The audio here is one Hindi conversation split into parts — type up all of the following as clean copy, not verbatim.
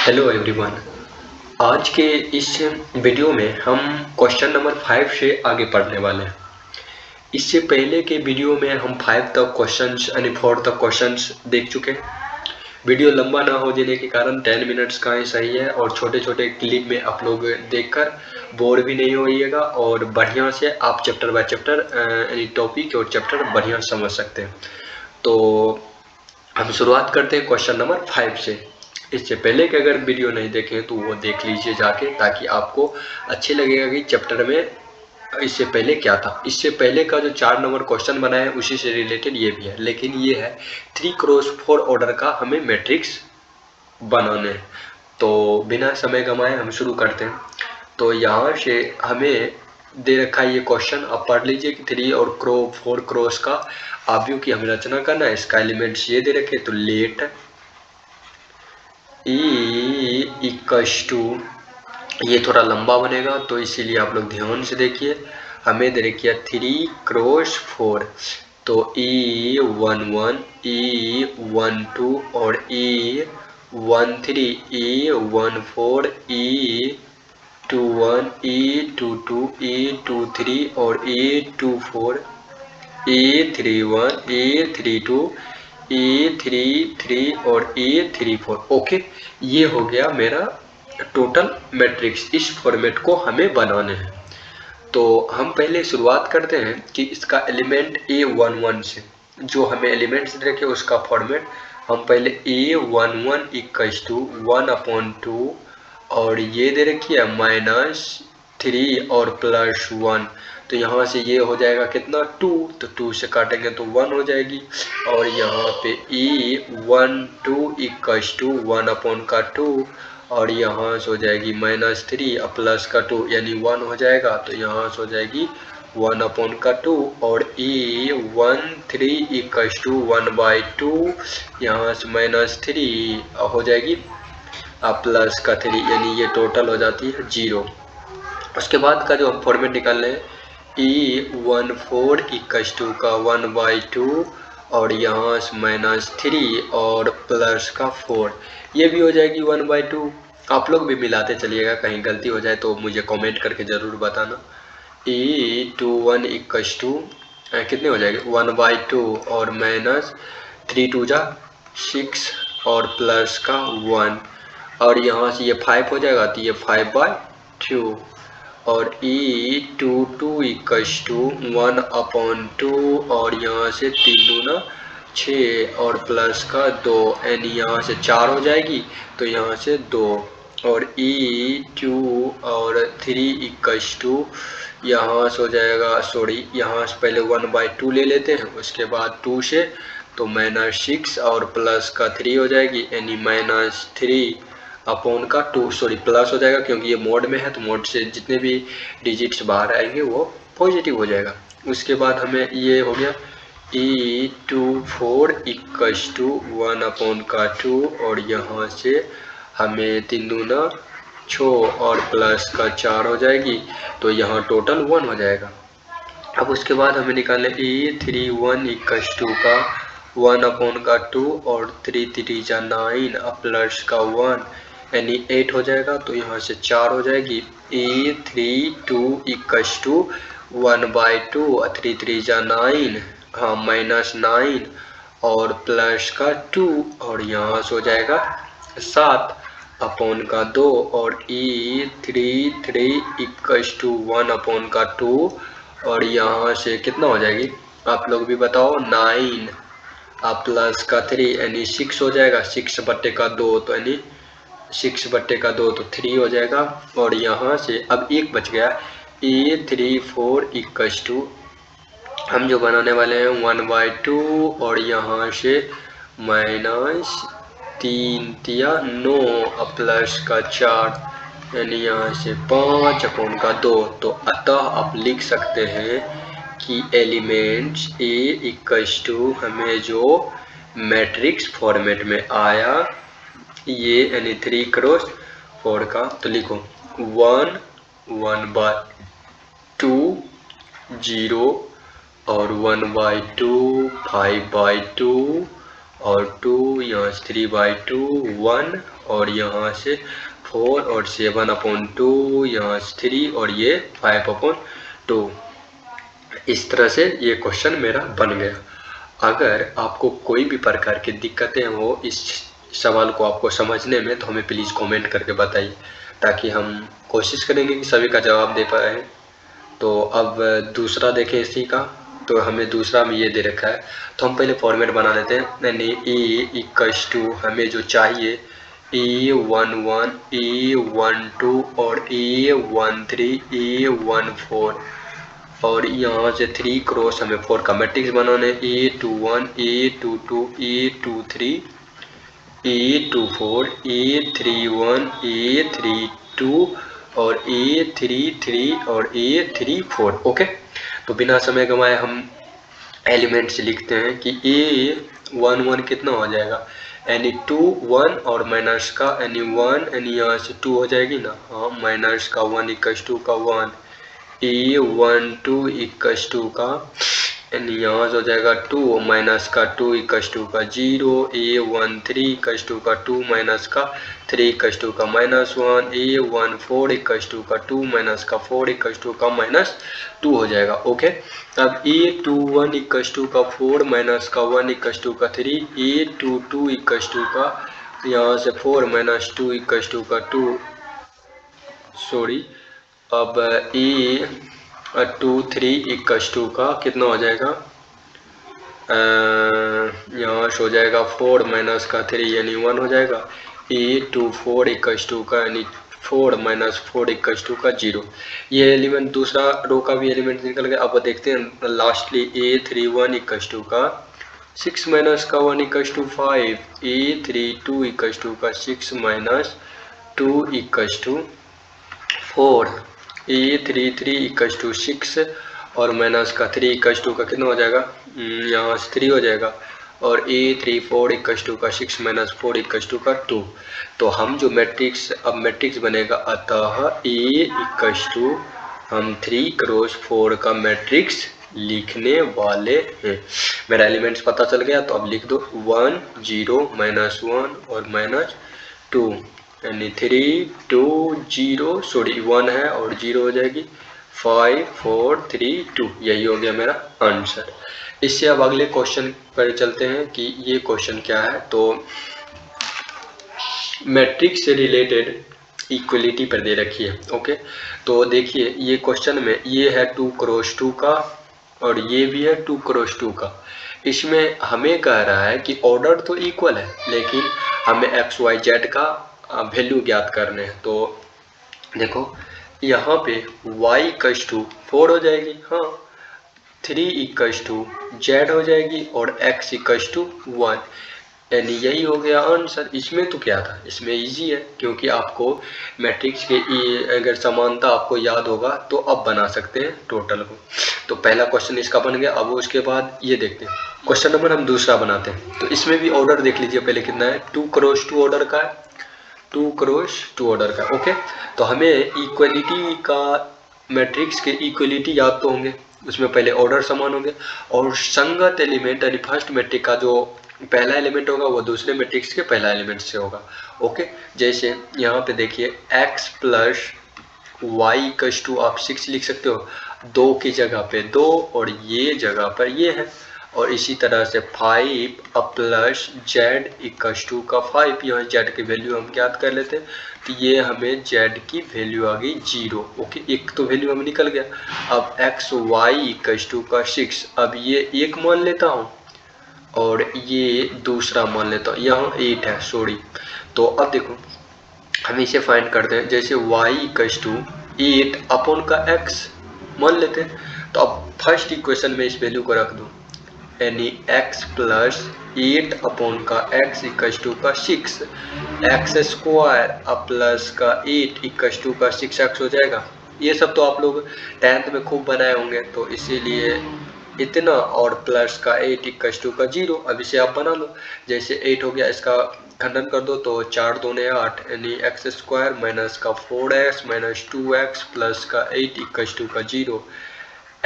Hello everyone. आज के इस वीडियो में हम क्वेश्चन नंबर 5 से आगे पढ़ने वाले हैं। इससे पहले के वीडियो में हम 5 तक क्वेश्चंस यानी 4 तक क्वेश्चंस देख चुके हैं। वीडियो लंबा ना हो जाने के कारण 10 मिनट्स का ही सही है और छोटे छोटे क्लिप में आप लोग देखकर बोर भी नहीं होइएगा और बढ़िया से आप चैप्टर बाय चैप्टर यानी टॉपिक और चैप्टर बढ़िया समझ सकते हैं। तो हम शुरुआत करते हैं क्वेश्चन नंबर 5 से। इससे पहले कि अगर वीडियो नहीं देखें तो वो देख लीजिए जाके, ताकि आपको अच्छे लगेगा कि चैप्टर में इससे पहले क्या था। इससे पहले का जो 4 नंबर क्वेश्चन बना है उसी से रिलेटेड ये भी है, लेकिन ये है 3x4 ऑर्डर का हमें मैट्रिक्स बनाने हैं। तो बिना समय गंवाए हम शुरू करते हैं। तो यहाँ से हमें दे रखा है ये क्वेश्चन, आप पढ़ लीजिए कि 3 और 4 क्रॉस का आव्यूह की हमें रचना करना है। इसका एलिमेंट्स ये दे रखे, तो लेट ई इक्वल्स टू, ये थोड़ा लंबा बनेगा तो इसीलिए आप लोग ध्यान से देखिए। हमें दे रखी है 3x4, तो E11, E12 और E13, E14, E21, E22, E23 और E24, E31, E32, E33 और E34। ओके, ये हो गया मेरा टोटल मैट्रिक्स। इस फॉर्मेट को हमें बनाने हैं। तो हम पहले शुरुआत करते हैं कि इसका एलिमेंट A11 से, जो हमें एलिमेंट्स दे रखे उसका फॉर्मेट हम पहले A11 इक्वल्स टू 1/2 और ये दे रखी है -3 और +1। तो यहाँ से ये हो जाएगा कितना 2, तो 2 से काटेंगे तो 1 हो जाएगी। और यहाँ पे E12 इक्वल्स टू 1/2 और यहाँ से हो जाएगी -3 और +2 यानी 1 हो जाएगा। तो यहाँ से हो जाएगी 1/2 और E13 इक्वल्स टू 1/2, यहाँ से -3 हो जाएगी +3 यानी ये टोटल हो जाती है 0। उसके बाद का जो हम फॉर्मेट निकाल रहे हैं E14 इक्वल्स टू का 1/2 और यहाँ से -3 और +4, ये भी हो जाएगी 1/2। आप लोग भी मिलाते चलिएगा, कहीं गलती हो जाए तो मुझे कमेंट करके ज़रूर बताना। E21 इक्वल्स टू कितने हो जाएंगे 1/2 और -3 2 जा 6 और +1 और यहाँ से ये 5 हो जाएगा, तो ये 5/2 और E22 इक्वल्स टू 1/2 और यहाँ से 3 दूना 6 और +2 यानी यहाँ से 4 हो जाएगी, तो यहाँ से 2 और E2 और 3 इक्वल्स टू, यहाँ से हो जाएगा यहाँ से पहले 1/2 ले लेते हैं, उसके बाद 2 से तो -6 और +3 हो जाएगी यानी -3/2 प्लस हो जाएगा, क्योंकि ये मोड में है तो मोड से जितने भी डिजिट्स बाहर आएंगे वो पॉजिटिव हो जाएगा। उसके बाद हमें ये हो गया E24 इक्वल्स टू 1/2 और यहाँ से हमें 3 दूना 6 और +4 हो जाएगी, तो यहाँ टोटल 1 हो जाएगा। अब उसके बाद हमें निकालना E31 इक्वल्स टू का 1/2 और 3 3 जा 9 +1 यानी 8 हो जाएगा, तो यहाँ से 4 हो जाएगी। E32 इक्वल्स टू 1/2 और 3 3 जा 9, हाँ -9 और +2 और यहाँ से हो जाएगा 7/2 और E33 इक्वल्स टू 1/2 और यहाँ से कितना हो जाएगी आप लोग भी बताओ 9 +3 यानी 6 हो जाएगा। 6/2 तो यानी 6/2 तो 3 हो जाएगा। और यहाँ से अब एक बच गया E34 इक्वल्स टू, हम जो बनाने वाले हैं 1/2 और यहाँ से -3 या 9 और +4 यानी यहाँ से 5/2। तो अतः आप लिख सकते हैं कि एलिमेंट्स A इक्वल्स टू हमें जो मैट्रिक्स फॉर्मेट में आया ये यानी 3x4 का, तो लिखो 1 1/2 0 और 1/2 5/2 और 2 यहाँ 3/2 1 और यहाँ से 4 और 7/2, यहाँ से 3 और ये 5/2। इस तरह से ये क्वेश्चन मेरा बन गया। अगर आपको कोई भी प्रकार की दिक्कतें हो इस सवाल को आपको समझने में, तो हमें प्लीज़ कमेंट करके बताइए, ताकि हम कोशिश करेंगे कि सभी का जवाब दे पाए। तो अब दूसरा देखें इसी का, तो हमें दूसरा में ये दे रखा है, तो हम पहले फॉर्मेट बना लेते हैं। यानी A = हमें जो चाहिए A11, A12 और A13, A14 और यहाँ से 3 क्रॉस हमें 4 का मैट्रिक्स बनाने, A21, A22, A23, A24, A31, A32 और A33 और A34। ओके, तो बिना समय गंवाए हम एलिमेंट्स लिखते हैं कि A11 कितना हो जाएगा, यानी 2 1 और माइनस का यानी 1, यानी यहाँ से 2 हो जाएगी ना, हाँ, माइनस का 1 = का 1, A12 = का यानी यहाँ से हो जाएगा 2 माइनस का 2 = का 0, A13 = का 2 माइनस का 3 = का -1, A14 = का 2 माइनस का 4 = का -2 हो जाएगा। ओके, अब A21 = का 4 माइनस का 1 = का 3, A22 = का यहाँ से 4 माइनस 2 = का 2, सॉरी, अब A23 = का कितना हो जाएगा, यहाँ से हो जाएगा 4 माइनस का 3 यानी 1 हो जाएगा, A24 = का यानी 4 माइनस 4 = का 0। ये एलिमेंट दूसरा रो का भी एलिमेंट निकल गया। अब देखते हैं लास्टली A31 = का 6 माइनस का 1 = 5, A32 = का 6 माइनस 2 = 4, A33 = 6 और माइनस का 3 = का कितना हो जाएगा, यहाँ से 3 हो जाएगा, और A34 = का 6 माइनस 4 = का 2। तो हम जो मैट्रिक्स अब मैट्रिक्स बनेगा, अतः A हम 3 क्रॉस 4 का मैट्रिक्स लिखने वाले हैं। मेरा एलिमेंट्स पता चल गया, तो अब लिख दो 1 0 -1 और -2, यानी 3 2 0, सॉरी 1 है और 0 हो जाएगी, 5 4 3 2। यही हो गया मेरा आंसर। इससे अब अगले क्वेश्चन पर चलते हैं कि ये क्वेश्चन क्या है। तो मैट्रिक्स से रिलेटेड इक्वलिटी पर दे रखी है। ओके, तो देखिए ये क्वेश्चन में ये है 2 क्रॉस 2 का और ये भी है 2 क्रॉस 2 का। इसमें हमें कह रहा है कि ऑर्डर तो इक्वल है, लेकिन हमें एक्स वाई जेड का वैल्यू ज्ञात करने हैं। तो देखो यहाँ पे y = 4 हो जाएगी, हाँ, 3 = z हो जाएगी और x = 1, यानी यही हो गया आंसर। इसमें तो क्या था, इसमें इजी है, क्योंकि आपको मैट्रिक्स के अगर समानता आपको याद होगा तो अब बना सकते हैं टोटल को। तो पहला क्वेश्चन इसका बन गया। अब उसके बाद ये देखते हैं क्वेश्चन नंबर हम दूसरा बनाते हैं। तो इसमें भी ऑर्डर देख लीजिए पहले कितना है, 2 क्रॉस 2 ऑर्डर का है, 2 क्रॉस 2 ऑर्डर का। ओके, तो हमें इक्वलिटी का मैट्रिक्स के इक्वलिटी याद तो होंगे, उसमें पहले ऑर्डर समान होंगे और संगत एलिमेंट यानी फर्स्ट मैट्रिक्स का जो पहला एलिमेंट होगा वो दूसरे मैट्रिक्स के पहला एलिमेंट से होगा। ओके, जैसे यहाँ पे देखिए x + y = आप 6 लिख सकते हो, 2 की जगह पे 2 और ये जगह पर ये है, और इसी तरह से 5 + z = का 5, यहाँ z की वैल्यू हम ज्ञात कर लेते हैं, तो ये हमें z की वैल्यू आ गई 0। ओके, एक तो वैल्यू हमें निकल गया। अब x y = का 6, अब ये एक मान लेता हूँ और ये दूसरा मान लेता हूँ, यहाँ 8 है, सॉरी। तो अब देखो हम इसे फाइंड करते हैं, जैसे y = 8/x मान लेते हैं। तो अब फर्स्ट इक्वेशन में इस वैल्यू को रख दो, यानी x + 8/x = का 6, x² प्लस का 8 = का 6x हो जाएगा। ये सब तो आप लोग 10th में खूब बनाए होंगे, तो इसीलिए इतना, और प्लस का 8 = का 0। अब इसे आप बना लो, जैसे 8 हो गया, इसका खंडन कर दो तो 4 दूने 8, यानी x² - का 4x - 2x प्लस का 8 = का 0,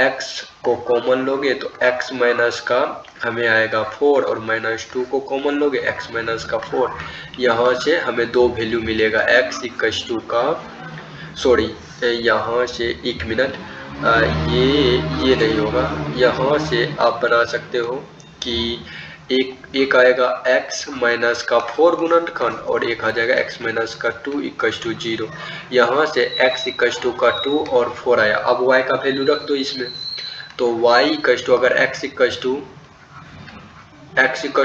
x को कॉमन लोगे तो x माइनस का हमें आएगा 4 और -2 को कॉमन लोगे x माइनस का 4। यहाँ से हमें दो वैल्यू मिलेगा x इक्वल्स टू का सॉरी यहाँ से 1 मिनट ये नहीं होगा। यहाँ से आप बना सकते हो कि एक आएगा x माइनस का 4 गुणनखंड और एक आ जाएगा x माइनस का 2 इक्वल्स टू 0। यहाँ से x इक्वल्स टू का 2 और 4 आया। अब y का वैल्यू रख दो इसमें, तो y इक्वल्स टू अगर x इक्वल्स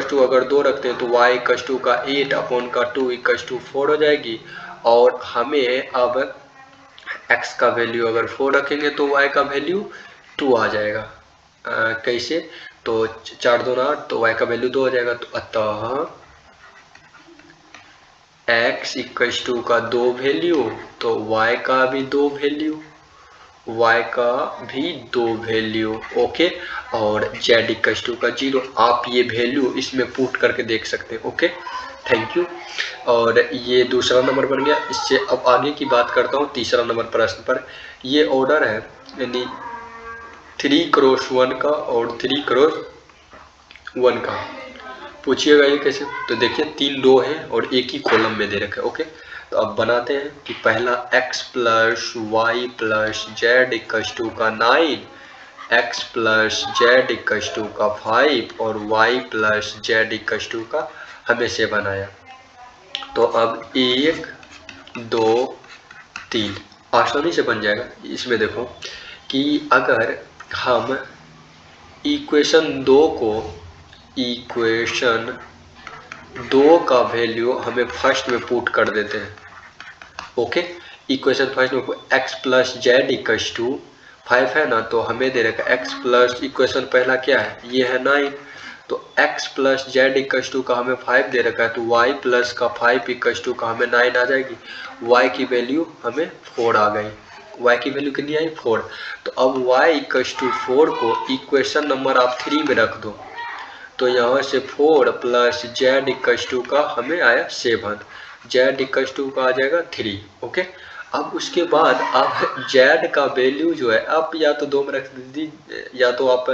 टू अगर 2 रखते हैं तो y इक्वल्स टू का 8 अपॉन का 2 इक्वल्स टू 4 हो जाएगी। और हमें अब x का वैल्यू अगर 4 रखेंगे तो y का वैल्यू 2 आ जाएगा। कैसे? तो 4 2 8 तो y का वैल्यू 2 हो जाएगा। तो अतः x इक्वल्स टू का 2 वैल्यू तो y का भी 2 वैल्यू, y का भी 2 वैल्यू। ओके, और z इक्वल्स टू का 0। आप ये वैल्यू इसमें पुट करके देख सकते हैं। Okay, thank you. और ये दूसरा नंबर बन गया। इससे अब आगे की बात करता हूँ तीसरा नंबर प्रश्न पर। ये ऑर्डर है यानी 3x1 का और 3x1 का। पूछिएगा ये कैसे? तो देखिए 3 रो है और एक ही कॉलम में दे रखा है। ओके, तो अब बनाते हैं कि पहला x plus Y plus Z equals to का 9, x plus Z equals to का 5 और y plus Z equals to का हमें 7 आया। तो अब 1 2 3 आसानी से बन जाएगा। इसमें देखो कि अगर हम इक्वेशन 2 का वैल्यू हमें फर्स्ट में पुट कर देते हैं। ओके, इक्वेशन फर्स्ट में x plus Z equals to 5 है ना, तो हमें दे रखा x प्लस इक्वेशन पहला क्या है, ये है 9। तो x plus Z equals to का हमें 5 दे रखा है, तो y प्लस का 5 इक्वल्स टू का हमें 9 आ जाएगी। y की वैल्यू हमें 4 आ गई। y की वैल्यू कितनी आई? 4। तो अब y इक्वल्स टू 4 को इक्वेशन नंबर आप 3 में रख दो, तो यहाँ से 4 प्लस जेड इक्वल्स टू का हमें आया 7, जेड इक्वल्स टू का आ जाएगा 3। ओके, अब उसके बाद आप जेड का वैल्यू जो है आप या तो 2 में रख दीजिए, या तो आप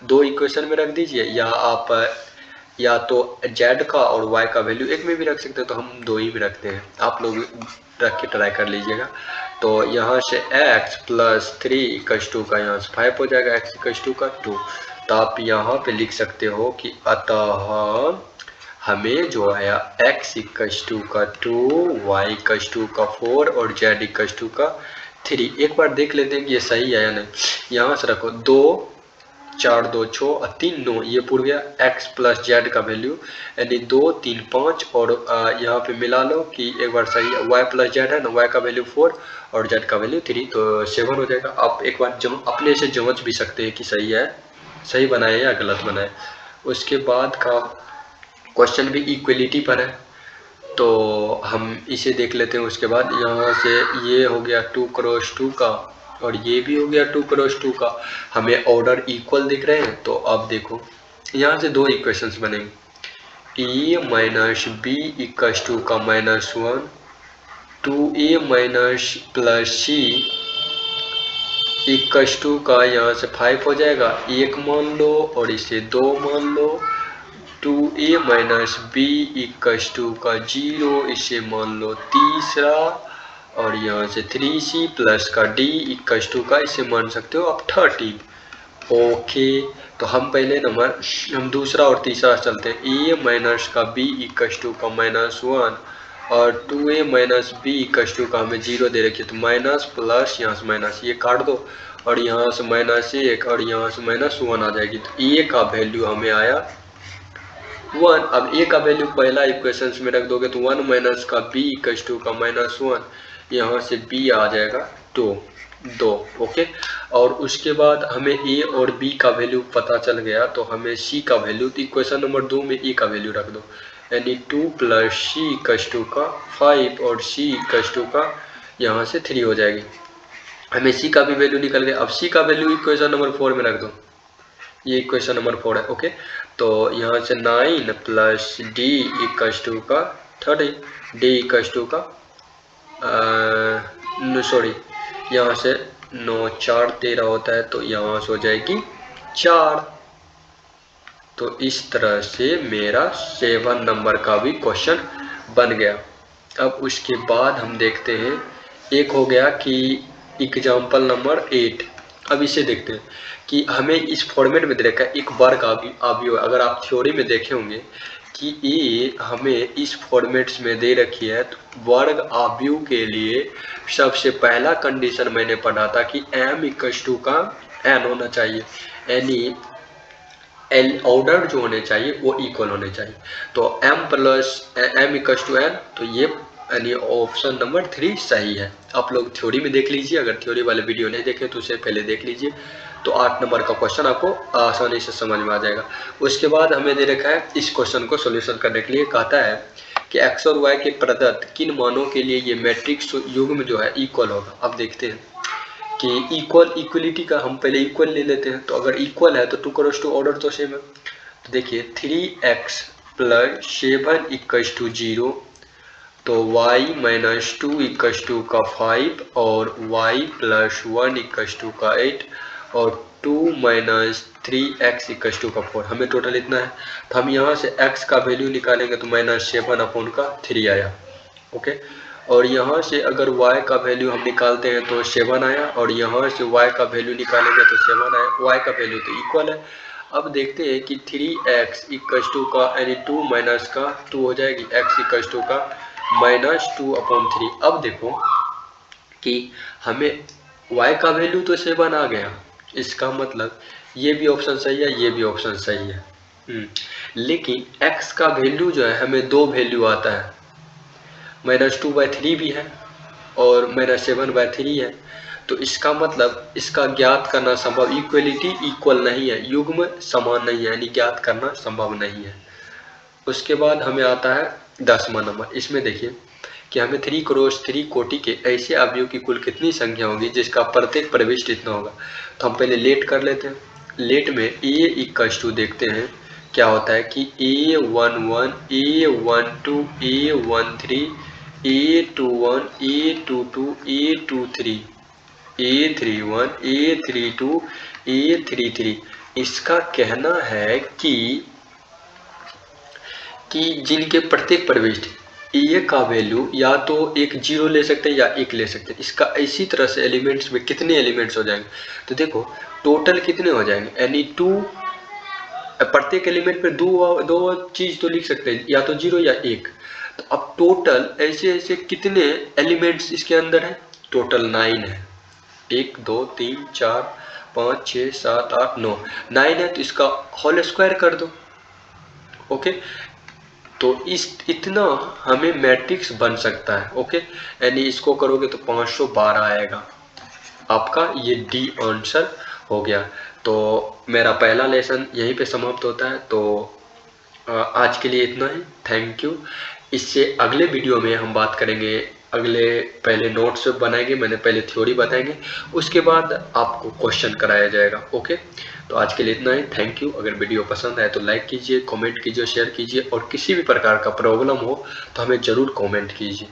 2 इक्वेशन में रख दीजिए, या तो जेड का और वाई का वैल्यू एक में भी रख सकते हैं। तो हम 2 ही में रखते हैं, आप लोग रख के ट्राई कर लीजिएगा। तो यहाँ से x प्लस 3 इक्वल्स टू का यहाँ से 5 हो जाएगा, x इक्वल्स टू का 2। तो आप यहाँ पे लिख सकते हो कि अतः हमें जो आया x इक्वल्स टू का 2, y इक्वल्स टू का 4 और z इक्वल्स टू का 3। एक बार देख लेते हैं कि ये सही है या नहीं। यहाँ से रखो 2 4 2 6 और 3 9, ये पूर गया x प्लस जेड का वैल्यू यानी 2 3 5 और यहाँ पे मिला लो कि एक बार सही है। y प्लस जेड है ना, y का वैल्यू 4 और z का वैल्यू 3, तो 7 हो जाएगा। आप एक बार अपने से जांच भी सकते हैं कि सही है, सही बनाए या गलत बनाए। उसके बाद का क्वेश्चन भी इक्वलिटी पर है, तो हम इसे देख लेते हैं। उसके बाद यहाँ से ये हो गया 2x2 का और ये भी हो गया 2x2 का। हमें ऑर्डर इक्वल दिख रहे हैं। तो अब देखो यहाँ से 2 इक्वेशंस बनेंगे, a minus B equals to का -1, 2a minus plus C equals to का यहाँ से 5 हो जाएगा, 1 मान लो और इसे 2 मान लो। 2a minus B equals to का 0, इसे मान लो तीसरा, और यहाँ से 3c प्लस का d इक्वल्स टू का इसे मान सकते हो आप 13। ओके, तो हम पहले नंबर हम दूसरा और तीसरा चलते हैं। a माइनस का b इक्वल्स टू का -1 और 2a minus B equals to का हमें 0 दे रखी है, तो माइनस प्लस यहाँ से माइनस ये काट दो और यहाँ से -1 और यहाँ से -1 आ जाएगी। तो a का वैल्यू हमें आया 1। अब a का वैल्यू पहला इक्वेशन में रख दोगे तो 1 माइनस का b इक्वल्स टू का -1, यहाँ से b आ जाएगा 2। ओके, और उसके बाद हमें a और b का वैल्यू पता चल गया, तो हमें c का वैल्यू, तो इक्वेशन नंबर 2 में a का वैल्यू रख दो, यानी 2 प्लस c इक्वल्स टू का 5 और c इक्वल्स टू का यहाँ से 3 हो जाएगी। हमें c का भी वैल्यू निकल गया। अब c का वैल्यू इक्वेशन नंबर 4 में रख दो, ये इक्वेशन नंबर 4 है। ओके, तो यहाँ से 9 प्लस d इक्वल्स टू का 30, d इक्वल्स टू का सॉरी यहाँ से 9 4 13 होता है, तो यहाँ से हो जाएगी 4। तो इस तरह से मेरा 7 नंबर का भी क्वेश्चन बन गया। अब उसके बाद हम देखते हैं, एक हो गया कि एग्जाम्पल नंबर 8। अब इसे देखते हैं कि हमें इस फॉर्मेट में दे रखा है एक वर्ग अवयव। अगर आप थ्योरी में देखे होंगे कि ये हमें इस फॉर्मेट्स में दे रखी है, तो वर्ग अवयव के लिए सबसे पहला कंडीशन मैंने पढ़ा था कि m इक्वल्स टू का n होना चाहिए, यानी एल ऑर्डर जो होने चाहिए वो इक्वल होने चाहिए। तो m plus m equals to n, तो ये यानी ऑप्शन नंबर 3 सही है। आप लोग थ्योरी में देख लीजिए, अगर थ्योरी वाले वीडियो नहीं देखे तो उसे पहले देख लीजिए, तो 8 नंबर का क्वेश्चन आपको आसानी से समझ में आ जाएगा। उसके बाद हमें दे रखा है इस क्वेश्चन को सोल्यूशन करने के लिए, कहता है कि x और y के प्रदत्त किन मानों के लिए ये मैट्रिक्स युग्म जो है इक्वल होगा। अब देखते हैं कि इक्वलिटी का हम पहले इक्वल ले लेते हैं। तो अगर इक्वल है तो 2 क्रॉस 2 ऑर्डर तो सेम है। तो देखिए 3x प्लस 7 इक्वल्स टू 0, तो y माइनस 2 इक्वल्स टू का 5 और y प्लस 1 इक्वल्स टू का 8 और 2 माइनस 3x इक्वल्स टू का 4। हमें टोटल इतना है, तो हम यहाँ से x का वैल्यू निकालेंगे तो माइनस 7 अपॉन का 3 आया। ओके, और यहाँ से अगर y का वैल्यू हम निकालते हैं तो 7 आया, और यहाँ से y का वैल्यू निकालेंगे तो 7 आया। y का वैल्यू तो इक्वल है। अब देखते हैं कि 3x इक्वल्स टू का यानी 2 माइनस का 2 हो जाएगी, x इक्वल्स टू का माइनस 2 अपॉन 3। अब देखो कि हमें y का वैल्यू तो 7 आ गया, इसका मतलब ये भी ऑप्शन सही है, ये भी ऑप्शन सही है। लेकिन x का वैल्यू जो है हमें 2 वैल्यू आता है, -2/3 भी है और -7/3 है। तो इसका मतलब इसका ज्ञात करना संभव, इक्वलिटी इक्वल नहीं है, युग्म समान नहीं है, यानी ज्ञात करना संभव नहीं है। उसके बाद हमें आता है 10वां नंबर। इसमें देखिए कि हमें 3 क्रॉस 3 कोटि के ऐसे अवयव की कुल कितनी संख्या होगी जिसका प्रत्येक प्रविष्ट इतना होगा। तो हम पहले लेट कर लेते हैं। लेट में a इक्वल्स टू देखते हैं क्या होता है कि a11 a12 a13 a21 a22 a23 a31 a32 a33। इसका कहना है कि जिनके प्रत्येक प्रविष्ट ए का वैल्यू या तो एक 0 ले सकते हैं या 1 ले सकते हैं। इसका इसी तरह से एलिमेंट्स में कितने एलिमेंट्स हो जाएंगे, तो देखो टोटल कितने हो जाएंगे, यानी 2 प्रत्येक एलिमेंट पे दो चीज तो लिख सकते हैं, या तो 0 या 1। तो अब टोटल ऐसे ऐसे कितने एलिमेंट्स इसके अंदर है, टोटल 9 है। 1 2 3 4 5 6 7 8 9 9 है, तो इसका होल स्क्वायर कर दो। ओके, तो इतना हमें मैट्रिक्स बन सकता है। ओके, यानी इसको करोगे तो 512 आएगा आपका, ये डी आंसर हो गया। तो मेरा पहला लेसन यहीं पे समाप्त होता है। तो आज के लिए इतना ही, थैंक यू। इससे अगले वीडियो में हम बात करेंगे, पहले नोट्स बनाएंगे, मैंने पहले थ्योरी बताएंगे, उसके बाद आपको क्वेश्चन कराया जाएगा। ओके, तो आज के लिए इतना ही, थैंक यू। अगर वीडियो पसंद आए तो लाइक कीजिए, कमेंट कीजिए, शेयर कीजिए, और किसी भी प्रकार का प्रॉब्लम हो तो हमें ज़रूर कमेंट कीजिए।